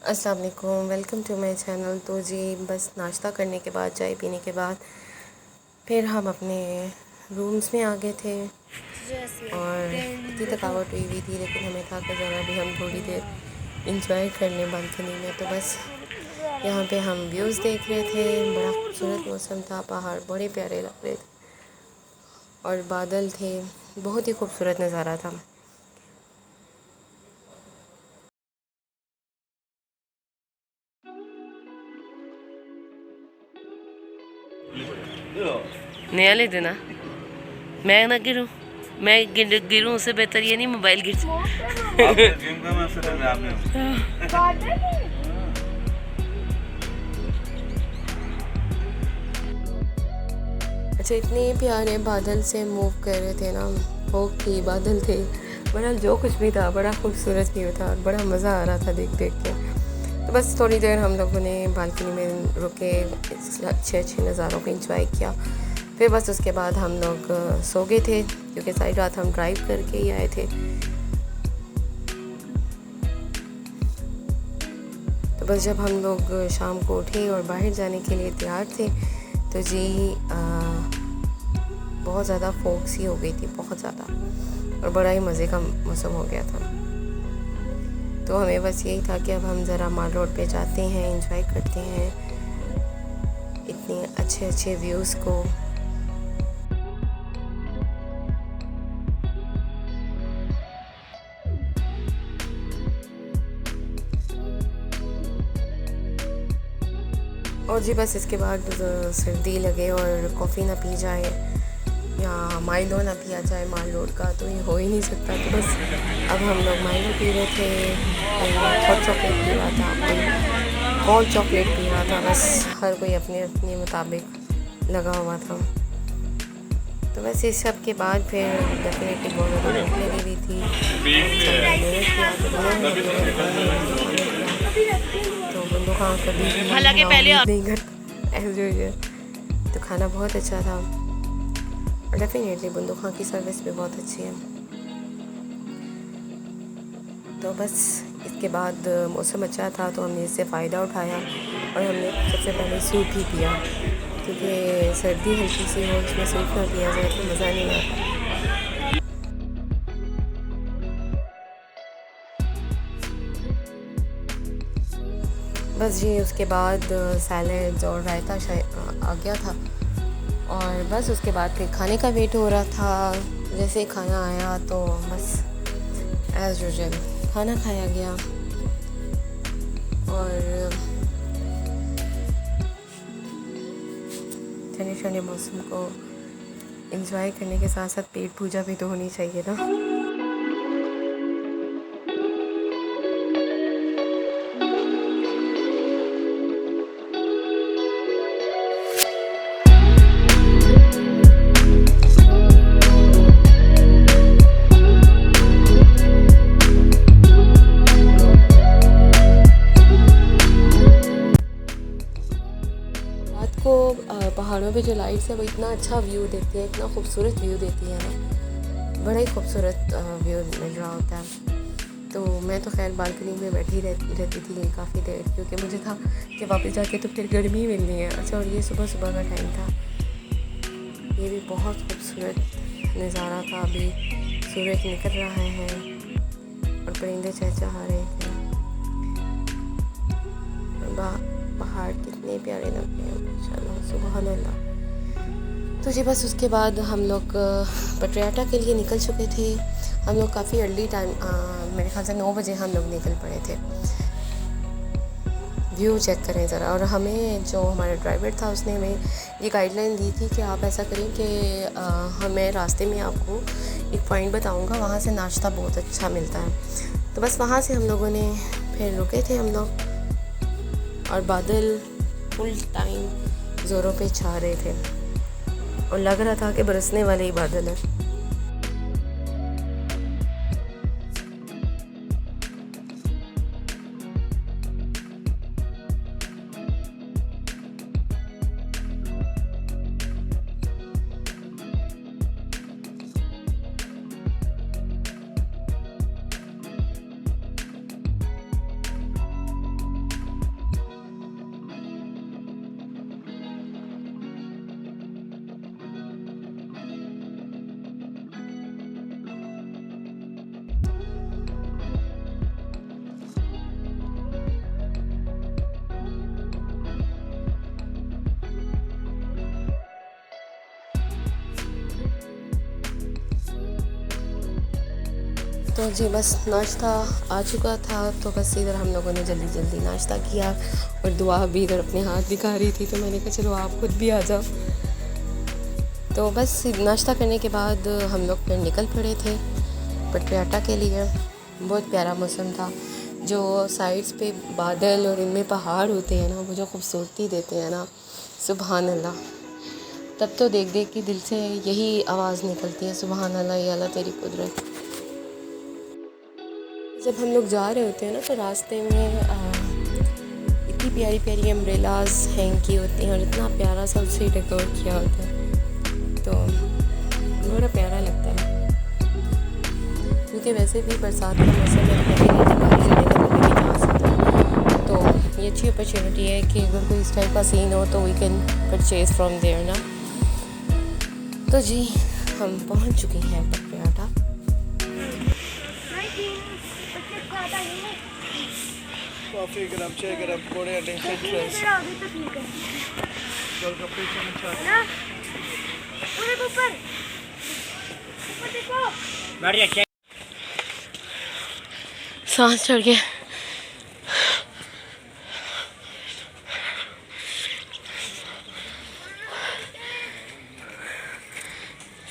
अस्सलाम वालेकुम, welcome to my channel. तो जी बस नाश्ता करने के बाद, चाय पीने के बाद फिर हम अपने रूम्स में आ गए थे और इतनी थकावट हुई थी, लेकिन हमें था कि ज़रा भी हम थोड़ी देर इंजॉय कर लें बालकनी में। तो बस यहाँ पे हम व्यूज़ देख रहे थे। बड़ा खूबसूरत मौसम था, पहाड़ बड़े प्यारे लग रहे थे और बादल थे। बहुत ही खूबसूरत नज़ारा था। नया ले देना, मैं ना गिरूँ, मैं गिरूँ उससे बेहतर ये नहीं मोबाइल गिर अच्छा, इतने प्यारे बादल से मूव कर रहे थे ना, फोक थी, बादल थे, बड़ा जो कुछ भी था, बड़ा खूबसूरत व्यू था और बड़ा मज़ा आ रहा था देख देख के। तो बस थोड़ी देर हम लोगों ने बालकनी में रुके, अच्छे अच्छे नज़ारों को एंजॉय किया। फिर बस उसके बाद हम लोग सो गए थे, क्योंकि सारी रात हम ड्राइव करके ही आए थे। तो बस जब हम लोग शाम को उठे और बाहर जाने के लिए तैयार थे, तो जी बहुत ज़्यादा फोग सी हो गई थी, बहुत ज़्यादा, और बड़ा ही मज़े का मौसम हो गया था। तो हमें बस यही था कि अब हम ज़रा माल रोड पे जाते हैं, एंजॉय करते हैं इतने अच्छे अच्छे व्यूज़ को। और जी बस इसके बाद सर्दी लगे और कॉफ़ी ना पी जाए या माइलो ना पिया जाए माल रोड का, तो ये हो ही नहीं सकता। तो बस अब हम लोग माइलो पी रहे थे, हॉट चॉकलेट पी रहा था, कोई कोल्ड चॉकलेट पी रहा था। बस हर कोई अपने अपने मुताबिक लगा हुआ था। तो बस इस सब के बाद फिर डेफिनेटली बहुत ज़्यादा भूख लगी हुई थी। तो बंदों का कभी हालांकि पहले नहीं घर एज यूजुअल। तो खाना बहुत अच्छा था और डेफिनेटली बंदों खां की सर्विस भी बहुत अच्छी है। तो बस इसके बाद मौसम अच्छा था, तो हमने इससे फ़ायदा उठाया और हमने सबसे पहले सूप ही पिया, क्योंकि सर्दी हल्की सी हो, उसमें सूप ना पिया जाए तो मज़ा नहीं आता। बस जी उसके बाद सैलड्स और रायता आ गया था और बस उसके बाद फिर खाने का वेट हो रहा था। जैसे खाना आया तो बस एज़ यूजुअल खाना खाया गया और ठंडे ठंडे मौसम को एंजॉय करने के साथ साथ पेट पूजा भी तो होनी चाहिए ना। पहाड़ों पे जो लाइट्स है वो इतना अच्छा व्यू देती है, इतना खूबसूरत व्यू देती है ना, बड़ा ही खूबसूरत व्यू मिल रहा होता है। तो मैं तो खैर बालकनी में बैठी रहती थी काफ़ी देर, क्योंकि मुझे था कि वापस जाके तो फिर गर्मी मिलनी है। अच्छा, और ये सुबह सुबह का टाइम था, ये भी बहुत खूबसूरत नज़ारा था। अभी सूरज निकल रहा है और परिंदे चहचहा रहे थे। पहाड़ कितने प्यारे लग रहे हैं माशाल्लाह, सुभान अल्लाह। तो जी बस उसके बाद हम लोग पटरियाटा के लिए निकल चुके थे। हम लोग काफ़ी अर्ली टाइम, मेरे ख्याल से 9 बजे हम लोग निकल पड़े थे। व्यू चेक करें ज़रा। और हमें जो हमारा ड्राइवर था उसने हमें ये गाइडलाइन दी थी कि आप ऐसा करें कि हमें रास्ते में आपको एक पॉइंट बताऊंगा, वहाँ से नाश्ता बहुत अच्छा मिलता है। तो बस वहाँ से हम लोगों ने फिर रुके थे हम लोग, और बादल फुल टाइम ज़ोरों पे छा रहे थे और लग रहा था कि बरसने वाले ही बादल है। तो जी बस नाश्ता आ चुका था, तो बस इधर हम लोगों ने जल्दी जल्दी नाश्ता किया और दुआ भी इधर अपने हाथ दिखा रही थी, तो मैंने कहा चलो आप खुद भी आ जाओ। तो बस नाश्ता करने के बाद हम लोग फिर निकल पड़े थे पटियाला के लिए। बहुत प्यारा मौसम था, जो साइड्स पे बादल और इनमें पहाड़ होते हैं ना, वो जो खूबसूरती देते हैं ना, सुभान अल्लाह। तब तो देख देख के दिल से यही आवाज़ निकलती है, सुभान अल्लाह, या अल्लाह तेरी कुदरत। जब हम लोग जा रहे होते हैं ना, तो रास्ते में इतनी प्यारी प्यारी अम्ब्रेलाज हैंग की होती हैं और इतना प्यारा सा उसे डेकोर किया होता है, तो बड़ा प्यारा लगता है। क्योंकि वैसे भी बरसात का मौसम है, कभी भी बारिश होने का कभी भी जा सकता है, तो ये अच्छी अपॉर्चुनिटी है कि अगर कोई इस टाइप का सीन हो तो we can purchase from there ना। तो जी हम पहुंच चुके हैं पटियाला। कॉफी गरम, चाय गरम, कोड़े अड्डे फ्रेश। चल कपड़े चमचा ना ऊपर ऊपर देखो, बढ़िया। सांस चढ़ गया।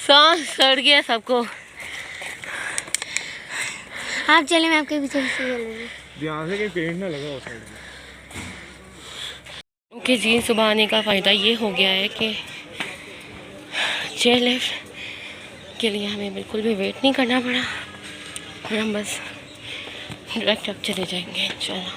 सांस चढ़ गया सबको। आप चले, मैं आपके पीछे चलूंगी। ध्यान से कि पेड़ ना लगा हो साइड में। ओके जी, सुबह आने का फ़ायदा ये हो गया है कि चेयर लिफ्ट के लिए हमें बिल्कुल भी वेट नहीं करना पड़ा और हम बस डायरेक्ट अब चले जाएंगे इंशाल्लाह।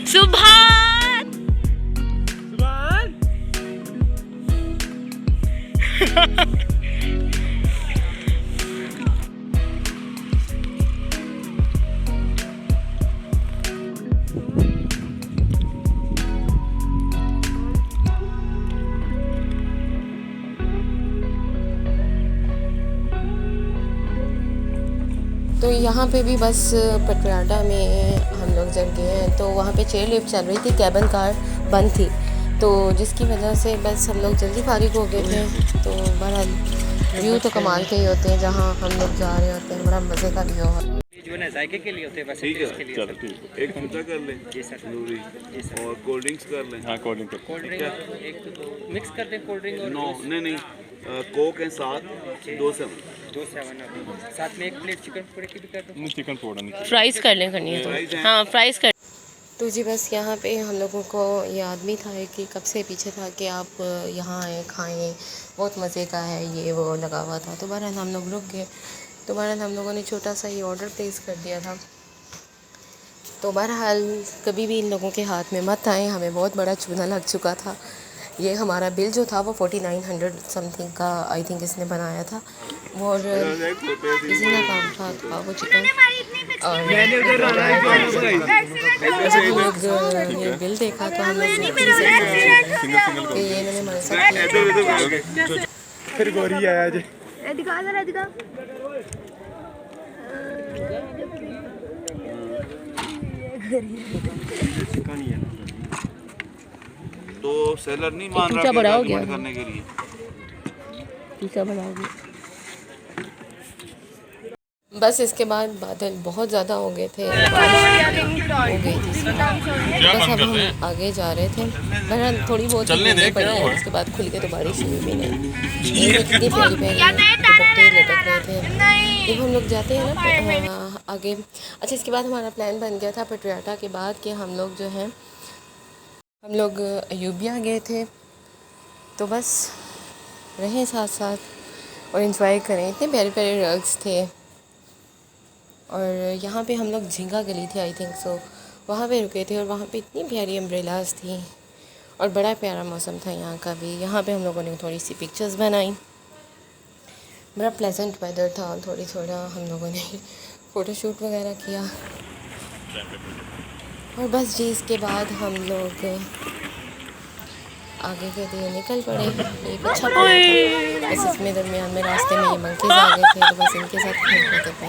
सुभान तो यहाँ पे भी बस पटियाला में हम लोग जब गए हैं, तो वहाँ पे चेयर लिफ्ट चल रही थी, कैबिन कार बंद थी, तो जिसकी वजह से बस हम लोग जल्दी फारिग हो गए थे। तो बड़ा व्यू तो कमाल के ही होते हैं जहाँ हम लोग जा रहे होते हैं, बड़ा मज़े का व्यू है। जो है जायके के लिए होते हैं, बस ठीक है, के लिए चलो ठीक है। एक पिज्जा कर लें जी सर, तंदूरी जी सर, और कोल्ड ड्रिंक्स कर लें। हाँ कोल्ड ड्रिंक कोल्ड ड्रिंक एक तो दो मिक्स कर दें, कोल्ड ड्रिंक और नो नहीं कोक है साथ, 2-7 साथ में एक प्लेट चिकन पकौड़े की भी कर दो। चिकन पकौड़ा नहीं, फ्राइज़ कर लें, करनी है तो हाँ फ्राइज़ कर। तो जी बस यहाँ पे हम लोगों को ये आदमी था कि कब से पीछे था कि आप यहाँ आएँ खाएँ, बहुत मज़े का है, ये वो लगा हुआ था। तो बहरहाल हम लोग रुक गए, तो बहरहाल हम लोगों ने छोटा सा ये ऑर्डर प्लेस कर दिया था। तो बहरहाल कभी भी इन लोगों के हाथ में मत आए, हमें बहुत बड़ा चूना लग चुका था। ये हमारा बिल जो था वो 4900 समथिंग का आई थिंक इसने बनाया था, और इसी का काम था वो चिकन। और जब हम लोग ये बिल देखा तो हम लोग कि ये इन्होंने हमारे साथ फिर गोरी आया जी। तो सेलर नहीं मान रहा बड़ा हो गया करने के लिए, पिज़्ज़ा बड़ा हो गया। बस इसके बाद बादल बहुत ज़्यादा हो गए थे, बारिश हो गई थी, बस अब हम आगे जा रहे थे। बहरहाल थोड़ी बहुत बूंदें पड़ी हैं, उसके बाद खुल के तो बारिश हुई भी नहीं। ये कितनी प्यारी प्यारी दुपट्टे लटक रहे थे। जब हम लोग जाते हैं ना आगे, अच्छा इसके बाद हमारा प्लान बन गया था पटियाला के बाद कि हम लोग जो हैं हम लोग अयूबिया गए थे, तो बस रहे साथ साथ। और इंजॉय करें। इतने प्यारे प्यारे रग्स थे। और यहाँ पे हम लोग झींगा गली थी आई थिंक सो, वहाँ पे रुके थे और वहाँ पे इतनी प्यारी अम्ब्रेलाज थी और बड़ा प्यारा मौसम था यहाँ का भी। यहाँ पे हम लोगों ने थोड़ी सी पिक्चर्स बनाई, बड़ा प्लेजेंट वेदर था। थोड़ा हम लोगों ने फ़ोटोशूट वगैरह किया और बस जी इसके बाद हम लोग आगे के लिए निकल पड़े। एक अच्छा पड़ा था बस, इसमें दरमियान में रास्ते में ये मंकीज़ आ गए थे तो बस इनके साथ खेलने के पे।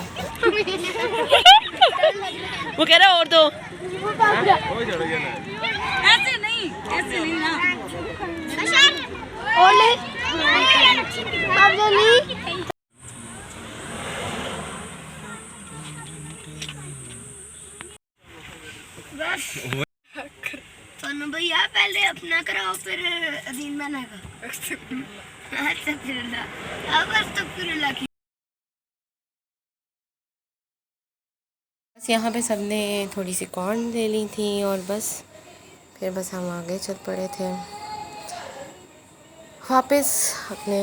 वो कह रहा है और दो। ऐसे नहीं ना। और ले अब जल्दी। सोनू भैया पहले अपना कराओ फिर अदीन मैंने का। अच्छा फिर अब तो फिर लगी। बस यहाँ पे सबने थोड़ी सी कॉर्न ले ली थी और बस फिर बस हम आगे चल पड़े थे। वापस अपने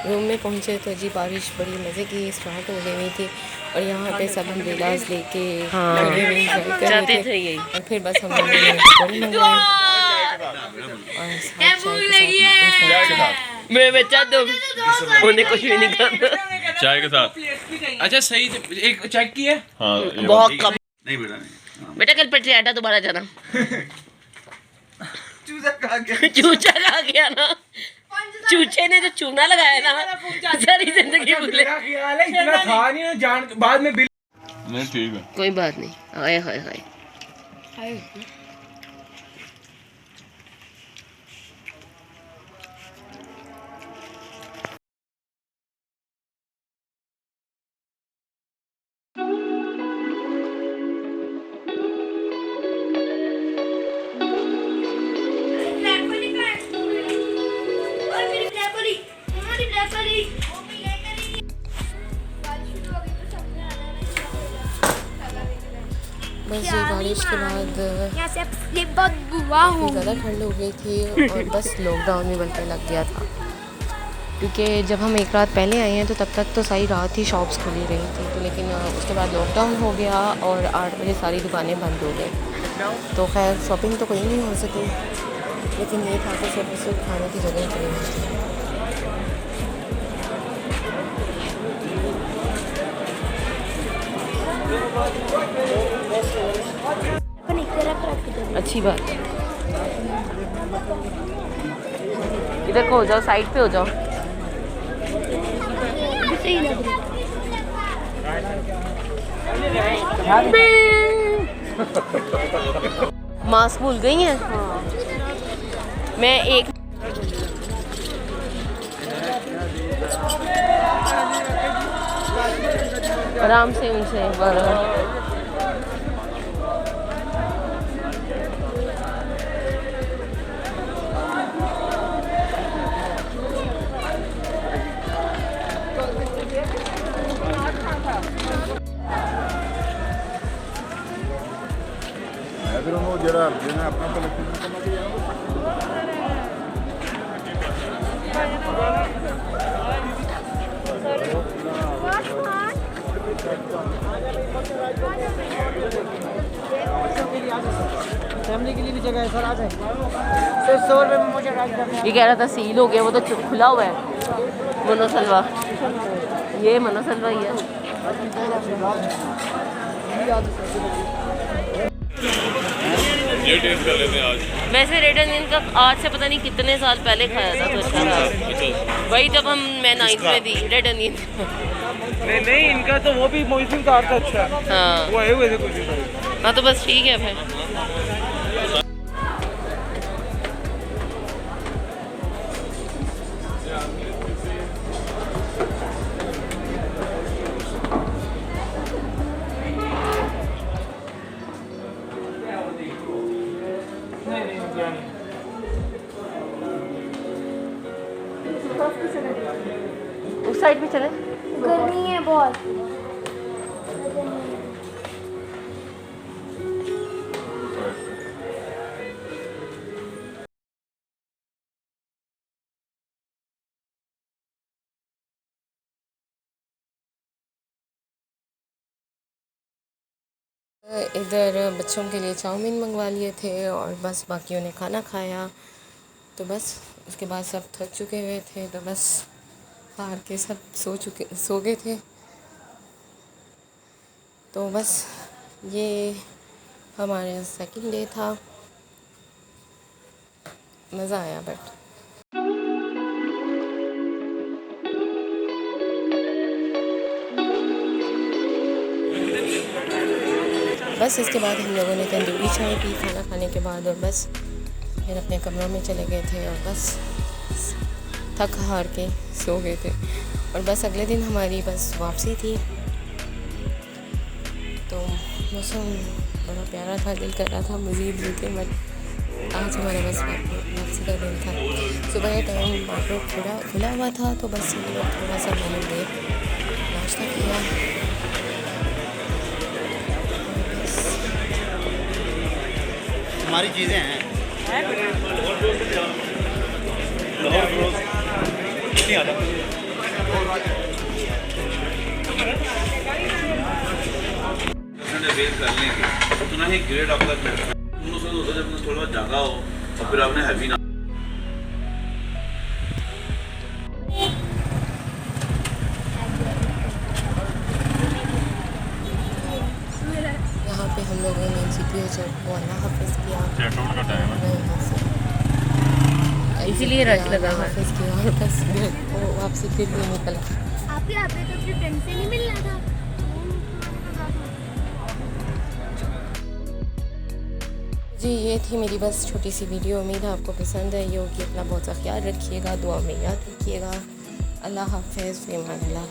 रूम में पहुँचे तो जी बारिश बड़ी मज़े की स्टार्ट हो गई थी और यहाँ पे सब अम्ब्रेलाज लेके लगे हुए enjoy कर रहे जाते थे। थे यही। और फिर बस हम लोगों ने पकौड़े मंगवाए और साथ चाय के साथ मेरे बच्चा दो, उन्हें कुछ भी नहीं करना। चाय के साथ। अच्छा सही, एक चेक किया। हाँ बहुत कम। नहीं बेटा नहीं। बेटा कल पेट्रियाटा दोबारा जाना। चूजा खा गया। चूचा खा गया ना, चूचे ने जो चूना लगाया ना सारी जिंदगी भूले। मेरा ख्याल है इतना था नहीं, जान बाद में बिल। नहीं ठीक है। कोई बात नहीं। हाय हाय हाय। बस ये बारिश के बाद यहाँ से स्लिप बहुत बुआ हूँ। ज़्यादा ठंड हो गई थी और बस लॉकडाउन भी बनने लग गया था, क्योंकि जब हम एक रात पहले आए हैं तो तब तक तो सारी रात ही शॉप्स खुली रही थी। तो लेकिन उसके बाद लॉकडाउन हो गया और 8 बजे सारी दुकानें बंद हो गई। तो खैर शॉपिंग तो कोई नहीं हो सकी, लेकिन ये था कि सिर्फ खाने की जगह पड़ी हुई थी। अच्छी बात है। इधर को हो जाओ, साइड पे हो जाओ। मास्क भूल गई हैं। मैं एक आराम से उनसे फिर उन्होंने जरा जिन्हें अपना कलेक्शन करना चाहिए फैमिली के लिए भी जगह है सर, आ जाए। सिर्फ 100 रुपये में मुझे राइड करना है। ये कह रहा था सील हो गया, वो तो खुला हुआ है। मनोसलवा, ये मनोसलवा ही है। ये टेस्ट कर लेते हैं आज। वैसे रेड अनियन का आज से पता नहीं कितने साल पहले खाया था तो अच्छा था। वही जब मैं 9th में थी रेड अनियन। नहीं इनका तो वो भी मौसम का अर्थ अच्छा है। हाँ वो है वैसे कुछ। हाँ तो बस ठीक है फिर। उस साइड में चले। गर्मी है बहुत। इधर बच्चों के लिए चाउमीन मंगवा लिए थे और बस बाकियों ने खाना खाया। तो बस उसके बाद सब थक चुके हुए थे, तो बस हार के सब सो गए थे। तो बस ये हमारे सेकंड डे था। मज़ा आया बट बस इसके बाद हम लोगों ने तंदूरी चाय पी खाना खाने के बाद, और बस फिर अपने कमरों में चले गए थे और बस थक हार के सो गए थे। और बस अगले दिन हमारी बस वापसी थी। तो मौसम बड़ा प्यारा था, दिल कर रहा था मज़ीद रुके, बट आज हमारा बस वापसी का दिन था। सुबह के टाइम मार्केट खुला हुआ था, तो बस हम लोग थोड़ा सा मैंने नाश्ता किया। हमारी चीज़ें हैं बेल कर लेंगे तो ना ही ग्रेड आपका दोनों से होता जब थोड़ा जगह हो और फिर आपने हैवी ना यहाँ पे हम लोगों ने GPO को अल्लाह हाफिज़ किया। इसीलिए रश लगा हुआ है। हाफिज़ किया और बस वो वापसी फिर भी निकला। आपके यहाँ पे तो अपने फ्रेंड से नहीं मिलना था। जी ये थी मेरी बस छोटी सी वीडियो। उम्मीद है आपको पसंद आई होगी। अपना बहुत सा ख्याल रखिएगा, दुआ में याद रखिएगा। अल्लाह हाफिज़, फ़ी अमान अल्लाह।